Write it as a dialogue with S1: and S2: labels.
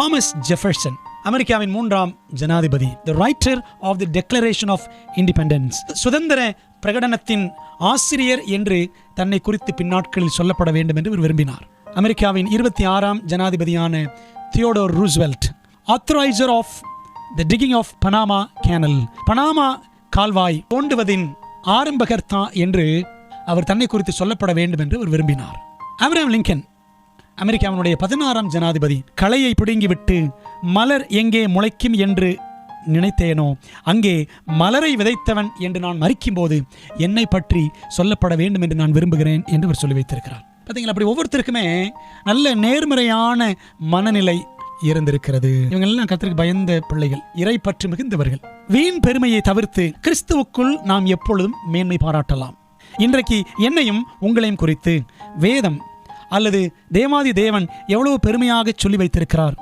S1: Thomas Jefferson, அமெரிக்காவின் 3ஆம் ஜனாதிபதி, the writer of the declaration of independence, சுதந்திர பிரகடனத்தின் ஆசிரியர் என்று தன்னை குறித்து பின்னாட்களில் சொல்லப்பட வேண்டும் என்று இவர் விரும்பினார். அமெரிக்காவின் 26ஆம் ஜனாதிபதியான Theodore Roosevelt, authoriser of the digging of Panama canal, Panama கால்வாய் தோண்டுவதின் ஆரம்பகர்த்தா என்று அவர் தன்னை குறித்து சொல்லப்பட வேண்டும் என்று அவர் விரும்பினார். ஆபிரகாம் லிங்கன், அமெரிக்காவினுடைய 16ஆம் ஜனாதிபதி, களையை பிடுங்கிவிட்டு மலர் எங்கே முளைக்கும் என்று நினைத்தேனோ அங்கே மலரை விதைத்தவன் என்று நான் மரிக்கும் போது என்னை பற்றி சொல்லப்பட வேண்டும் என்று நான் விரும்புகிறேன் என்று அவர் சொல்லி வைத்திருக்கிறார். பார்த்தீங்களா, அப்படி ஒவ்வொருத்தருக்குமே நல்ல நேர்மறையான மனநிலை இருந்திருக்கிறது. இவங்க எல்லாம் கர்த்தருக்கு பயந்த பிள்ளைகள், இறை பற்று மிகுந்தவர்கள். வீண் பெருமையை தவிர்த்து கிறிஸ்துவுக்குள் நாம் எப்பொழுதும் மேன்மை பாராட்டலாம். இன்றைக்கு என்னையும் உங்களையும் குறித்து வேதம் அல்லது தேவாதி தேவன் எவ்வளவு பெருமையாக சொல்லி வைத்திருக்கிறார்.